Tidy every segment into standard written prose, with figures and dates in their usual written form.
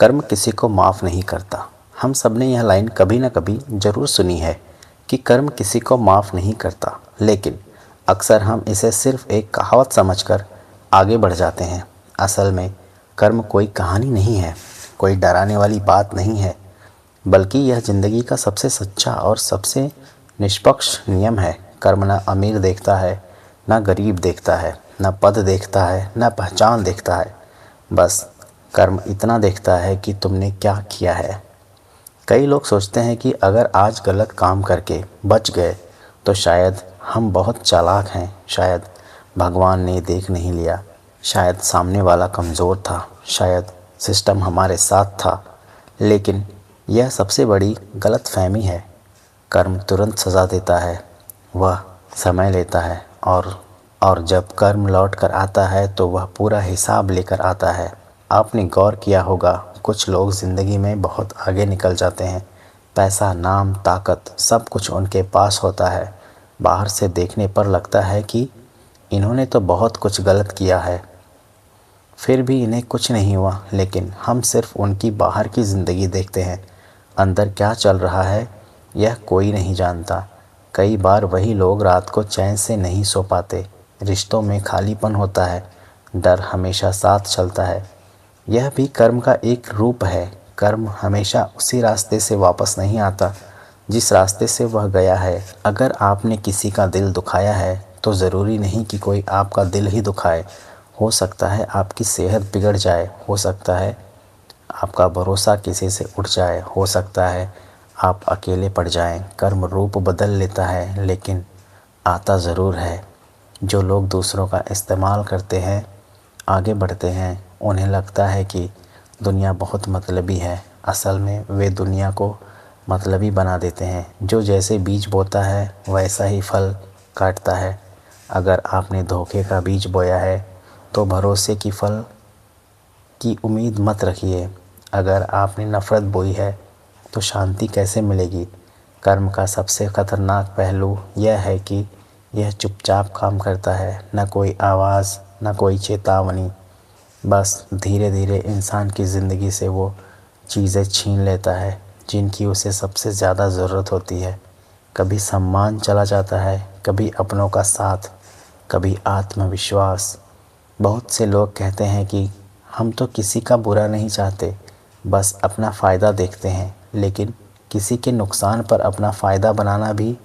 कर्म किसी को माफ़ नहीं करता। हम सब ने यह लाइन कभी ना कभी ज़रूर सुनी है कि कर्म किसी को माफ़ नहीं करता, लेकिन अक्सर हम इसे सिर्फ एक कहावत समझकर आगे बढ़ जाते हैं। असल में कर्म कोई कहानी नहीं है, कोई डराने वाली बात नहीं है, बल्कि यह ज़िंदगी का सबसे सच्चा और सबसे निष्पक्ष नियम है। कर्म ना अमीर देखता है, ना गरीब देखता है, ना पद देखता है, ना पहचान देखता है। बस कर्म इतना देखता है कि तुमने क्या किया है। कई लोग सोचते हैं कि अगर आज गलत काम करके बच गए तो शायद हम बहुत चालाक हैं, शायद भगवान ने देख नहीं लिया, शायद सामने वाला कमज़ोर था, शायद सिस्टम हमारे साथ था। लेकिन यह सबसे बड़ी गलतफहमी है। कर्म तुरंत सज़ा देता है, वह समय लेता है और जब कर्म लौट कर आता है तो वह पूरा हिसाब लेकर आता है। आपने गौर किया होगा, कुछ लोग ज़िंदगी में बहुत आगे निकल जाते हैं। पैसा, नाम, ताकत सब कुछ उनके पास होता है। बाहर से देखने पर लगता है कि इन्होंने तो बहुत कुछ गलत किया है, फिर भी इन्हें कुछ नहीं हुआ। लेकिन हम सिर्फ उनकी बाहर की ज़िंदगी देखते हैं, अंदर क्या चल रहा है यह कोई नहीं जानता। कई बार वही लोग रात को चैन से नहीं सो पाते, रिश्तों में खालीपन होता है, डर हमेशा साथ चलता है। यह भी कर्म का एक रूप है। कर्म हमेशा उसी रास्ते से वापस नहीं आता जिस रास्ते से वह गया है। अगर आपने किसी का दिल दुखाया है तो ज़रूरी नहीं कि कोई आपका दिल ही दुखाए। हो सकता है आपकी सेहत बिगड़ जाए, हो सकता है आपका भरोसा किसी से उठ जाए, हो सकता है आप अकेले पड़ जाएं। कर्म रूप बदल लेता है लेकिन आता ज़रूर है। जो लोग दूसरों का इस्तेमाल करते हैं, आगे बढ़ते हैं, उन्हें लगता है कि दुनिया बहुत मतलबी है। असल में वे दुनिया को मतलबी बना देते हैं। जो जैसे बीज बोता है वैसा ही फल काटता है। अगर आपने धोखे का बीज बोया है तो भरोसे की फल की उम्मीद मत रखिए। अगर आपने नफ़रत बोई है तो शांति कैसे मिलेगी। कर्म का सबसे ख़तरनाक पहलू यह है कि यह चुपचाप काम करता है, न कोई आवाज़, न कोई चेतावनी। बस धीरे धीरे इंसान की ज़िंदगी से वो चीज़ें छीन लेता है जिनकी उसे सबसे ज़्यादा ज़रूरत होती है। कभी सम्मान चला जाता है, कभी अपनों का साथ, कभी आत्मविश्वास। बहुत से लोग कहते हैं कि हम तो किसी का बुरा नहीं चाहते, बस अपना फ़ायदा देखते हैं। लेकिन किसी के नुकसान पर अपना फ़ायदा बनाना भी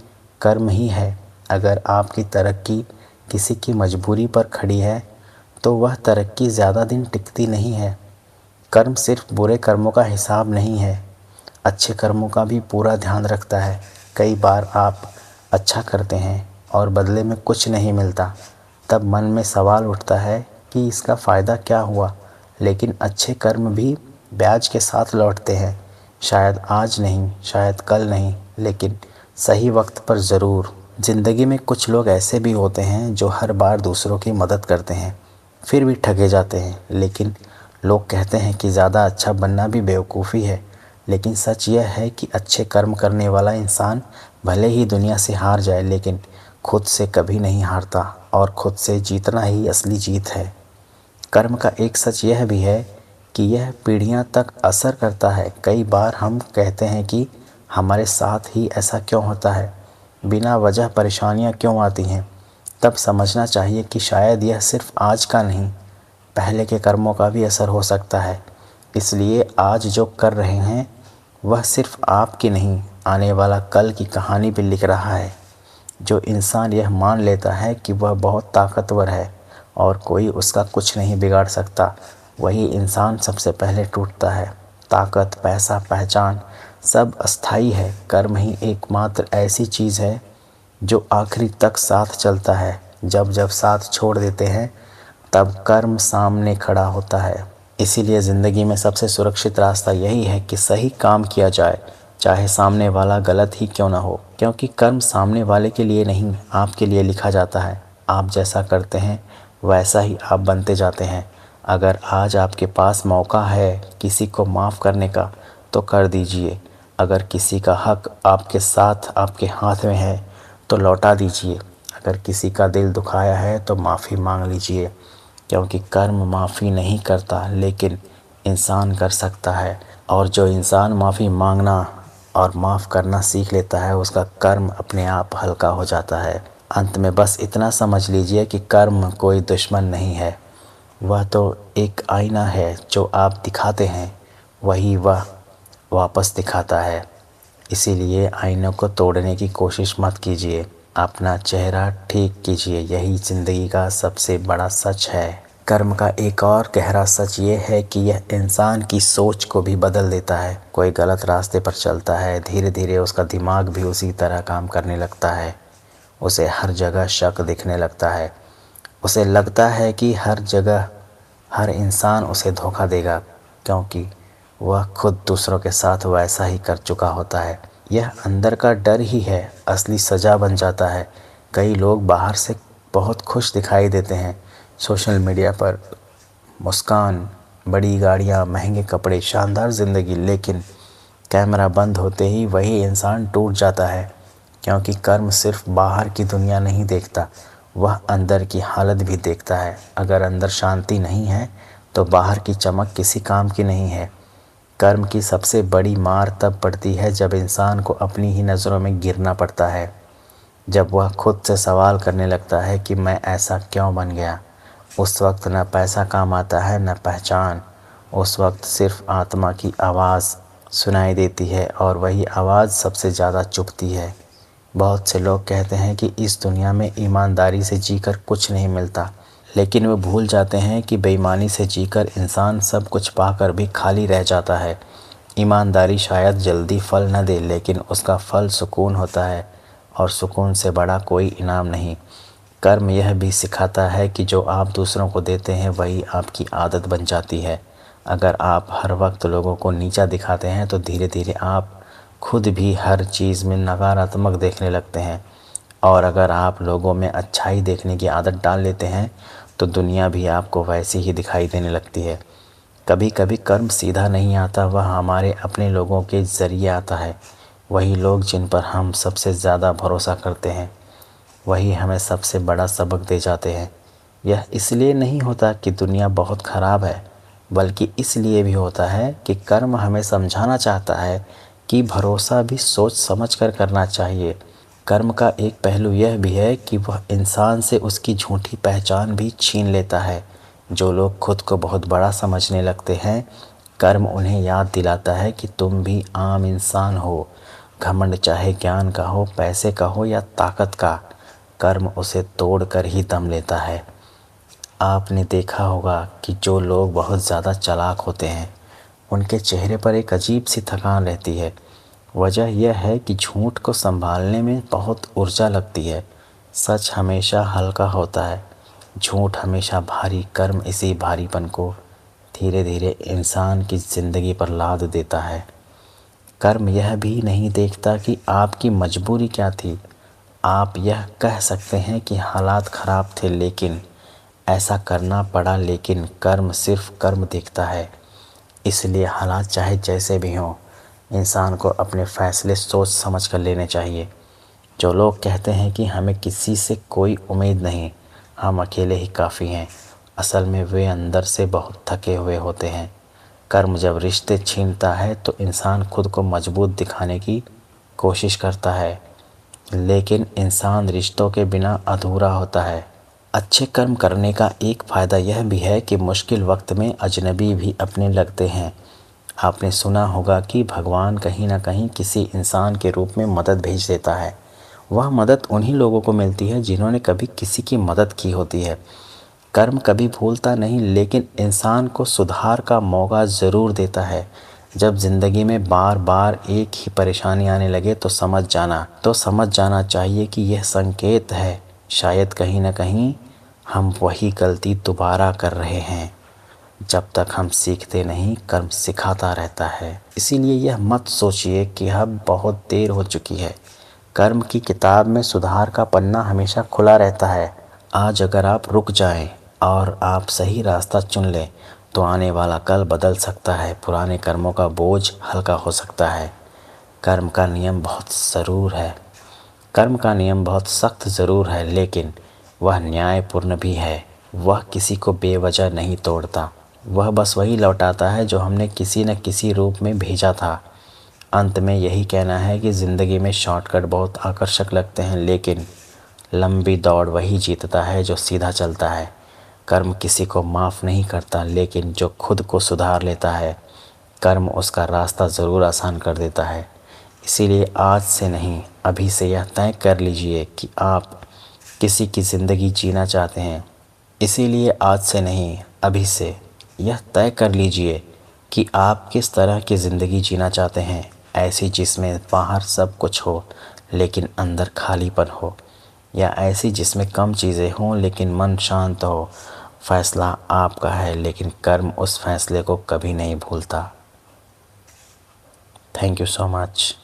कर्म ही है। अगर आपकी तरक्की किसी की मजबूरी पर खड़ी है तो वह तरक्की ज़्यादा दिन टिकती नहीं है। कर्म सिर्फ बुरे कर्मों का हिसाब नहीं है, अच्छे कर्मों का भी पूरा ध्यान रखता है। कई बार आप अच्छा करते हैं और बदले में कुछ नहीं मिलता, तब मन में सवाल उठता है कि इसका फ़ायदा क्या हुआ। लेकिन अच्छे कर्म भी ब्याज के साथ लौटते हैं, शायद आज नहीं, शायद कल नहीं, लेकिन सही वक्त पर ज़रूर। ज़िंदगी में कुछ लोग ऐसे भी होते हैं जो हर बार दूसरों की मदद करते हैं, फिर भी ठगे जाते हैं। लेकिन लोग कहते हैं कि ज़्यादा अच्छा बनना भी बेवकूफ़ी है, लेकिन सच यह है कि अच्छे कर्म करने वाला इंसान भले ही दुनिया से हार जाए, लेकिन खुद से कभी नहीं हारता, और खुद से जीतना ही असली जीत है। कर्म का एक सच यह भी है कि यह पीढ़ियां तक असर करता है। कई बार हम कहते हैं कि हमारे साथ ही ऐसा क्यों होता है, बिना वजह परेशानियां क्यों आती हैं। तब समझना चाहिए कि शायद यह सिर्फ आज का नहीं, पहले के कर्मों का भी असर हो सकता है। इसलिए आज जो कर रहे हैं वह सिर्फ आपकी नहीं, आने वाला कल की कहानी भी लिख रहा है। जो इंसान यह मान लेता है कि वह बहुत ताकतवर है और कोई उसका कुछ नहीं बिगाड़ सकता, वही इंसान सबसे पहले टूटता है। ताकत, पैसा, पहचान सब अस्थाई है। कर्म ही एकमात्र ऐसी चीज़ है जो आखिरी तक साथ चलता है। जब जब साथ छोड़ देते हैं तब कर्म सामने खड़ा होता है। इसीलिए ज़िंदगी में सबसे सुरक्षित रास्ता यही है कि सही काम किया जाए, चाहे सामने वाला गलत ही क्यों ना हो। क्योंकि कर्म सामने वाले के लिए नहीं, आपके लिए लिखा जाता है। आप जैसा करते हैं वैसा ही आप बनते जाते हैं। अगर आज आपके पास मौका है किसी को माफ़ करने का तो कर दीजिए। अगर किसी का हक आपके साथ, आपके हाथ में है तो लौटा दीजिए। अगर किसी का दिल दुखाया है तो माफ़ी मांग लीजिए। क्योंकि कर्म माफ़ी नहीं करता, लेकिन इंसान कर सकता है। और जो इंसान माफ़ी मांगना और माफ़ करना सीख लेता है, उसका कर्म अपने आप हल्का हो जाता है। अंत में बस इतना समझ लीजिए कि कर्म कोई दुश्मन नहीं है, वह तो एक आईना है। जो आप दिखाते हैं वही वह वापस दिखाता है। इसीलिए आईनों को तोड़ने की कोशिश मत कीजिए, अपना चेहरा ठीक कीजिए। यही ज़िंदगी का सबसे बड़ा सच है। कर्म का एक और गहरा सच ये है कि यह इंसान की सोच को भी बदल देता है। कोई गलत रास्ते पर चलता है, धीरे धीरे उसका दिमाग भी उसी तरह काम करने लगता है। उसे हर जगह शक दिखने लगता है। उसे लगता है कि हर जगह हर इंसान उसे धोखा देगा, क्योंकि वह खुद दूसरों के साथ वैसा ही कर चुका होता है। यह अंदर का डर ही है असली सज़ा बन जाता है। कई लोग बाहर से बहुत खुश दिखाई देते हैं, सोशल मीडिया पर मुस्कान, बड़ी गाड़ियाँ, महंगे कपड़े, शानदार ज़िंदगी, लेकिन कैमरा बंद होते ही वही इंसान टूट जाता है। क्योंकि कर्म सिर्फ बाहर की दुनिया नहीं देखता, वह अंदर की हालत भी देखता है। अगर अंदर शांति नहीं है तो बाहर की चमक किसी काम की नहीं है। कर्म की सबसे बड़ी मार तब पड़ती है जब इंसान को अपनी ही नज़रों में गिरना पड़ता है। जब वह खुद से सवाल करने लगता है कि मैं ऐसा क्यों बन गया। उस वक्त न पैसा काम आता है, न पहचान। उस वक्त सिर्फ आत्मा की आवाज़ सुनाई देती है, और वही आवाज़ सबसे ज़्यादा चुभती है। बहुत से लोग कहते हैं कि इस दुनिया में ईमानदारी से जीकर कुछ नहीं मिलता, लेकिन वे भूल जाते हैं कि बेईमानी से जीकर इंसान सब कुछ पाकर भी खाली रह जाता है। ईमानदारी शायद जल्दी फल न दे, लेकिन उसका फल सुकून होता है, और सुकून से बड़ा कोई इनाम नहीं। कर्म यह भी सिखाता है कि जो आप दूसरों को देते हैं वही आपकी आदत बन जाती है। अगर आप हर वक्त लोगों को नीचा दिखाते हैं तो धीरे धीरे आप खुद भी हर चीज़ में नकारात्मक देखने लगते हैं। और अगर आप लोगों में अच्छाई देखने की आदत डाल लेते हैं तो दुनिया भी आपको वैसी ही दिखाई देने लगती है। कभी कभी कर्म सीधा नहीं आता, वह हमारे अपने लोगों के ज़रिए आता है। वही लोग जिन पर हम सबसे ज़्यादा भरोसा करते हैं, वही हमें सबसे बड़ा सबक दे जाते हैं। यह इसलिए नहीं होता कि दुनिया बहुत ख़राब है, बल्कि इसलिए भी होता है कि कर्म हमें समझाना चाहता है कि भरोसा भी सोच समझ कर करना चाहिए। कर्म का एक पहलू यह भी है कि वह इंसान से उसकी झूठी पहचान भी छीन लेता है। जो लोग खुद को बहुत बड़ा समझने लगते हैं, कर्म उन्हें याद दिलाता है कि तुम भी आम इंसान हो। घमंड चाहे ज्ञान का हो, पैसे का हो या ताकत का, कर्म उसे तोड़ कर ही दम लेता है। आपने देखा होगा कि जो लोग बहुत ज़्यादा चालाक होते हैं, उनके चेहरे पर एक अजीब सी थकान रहती है। वजह यह है कि झूठ को संभालने में बहुत ऊर्जा लगती है। सच हमेशा हल्का होता है, झूठ हमेशा भारी। कर्म इसी भारीपन को धीरे धीरे इंसान की ज़िंदगी पर लाद देता है। कर्म यह भी नहीं देखता कि आपकी मजबूरी क्या थी। आप यह कह सकते हैं कि हालात ख़राब थे, लेकिन ऐसा करना पड़ा। लेकिन कर्म सिर्फ कर्म देखता है। इसलिए हालात चाहे जैसे भी हों, इंसान को अपने फ़ैसले सोच समझ कर लेने चाहिए। जो लोग कहते हैं कि हमें किसी से कोई उम्मीद नहीं, हम अकेले ही काफ़ी हैं, असल में वे अंदर से बहुत थके हुए होते हैं। कर्म जब रिश्ते छीनता है तो इंसान खुद को मजबूत दिखाने की कोशिश करता है, लेकिन इंसान रिश्तों के बिना अधूरा होता है। अच्छे कर्म करने का एक फ़ायदा यह भी है कि मुश्किल वक्त में अजनबी भी अपने लगते हैं। आपने सुना होगा कि भगवान कहीं ना कहीं किसी इंसान के रूप में मदद भेज देता है। वह मदद उन्हीं लोगों को मिलती है जिन्होंने कभी किसी की मदद की होती है। कर्म कभी भूलता नहीं, लेकिन इंसान को सुधार का मौका ज़रूर देता है। जब ज़िंदगी में बार बार एक ही परेशानी आने लगे तो समझ जाना चाहिए कि यह संकेत है, शायद कहीं ना कहीं हम वही गलती दोबारा कर रहे हैं। जब तक हम सीखते नहीं, कर्म सिखाता रहता है। इसीलिए यह मत सोचिए कि अब बहुत देर हो चुकी है। कर्म की किताब में सुधार का पन्ना हमेशा खुला रहता है। आज अगर आप रुक जाएं और आप सही रास्ता चुन लें तो आने वाला कल बदल सकता है। पुराने कर्मों का बोझ हल्का हो सकता है। कर्म का नियम बहुत सख्त ज़रूर है, लेकिन वह न्यायपूर्ण भी है। वह किसी को बेवजह नहीं तोड़ता, वह बस वही लौटाता है जो हमने किसी न किसी रूप में भेजा था। अंत में यही कहना है कि ज़िंदगी में शॉर्टकट बहुत आकर्षक लगते हैं, लेकिन लंबी दौड़ वही जीतता है जो सीधा चलता है। कर्म किसी को माफ़ नहीं करता, लेकिन जो खुद को सुधार लेता है, कर्म उसका रास्ता ज़रूर आसान कर देता है। इसीलिए आज से नहीं, अभी से यह तय कर लीजिए कि आप किसी की ज़िंदगी जीना चाहते हैं। इसीलिए आज से नहीं, अभी से यह तय कर लीजिए कि आप किस तरह की ज़िंदगी जीना चाहते हैं। ऐसी जिसमें बाहर सब कुछ हो लेकिन अंदर खालीपन हो, या ऐसी जिसमें कम चीज़ें हों लेकिन मन शांत हो। फैसला आपका है, लेकिन कर्म उस फैसले को कभी नहीं भूलता। Thank you so much.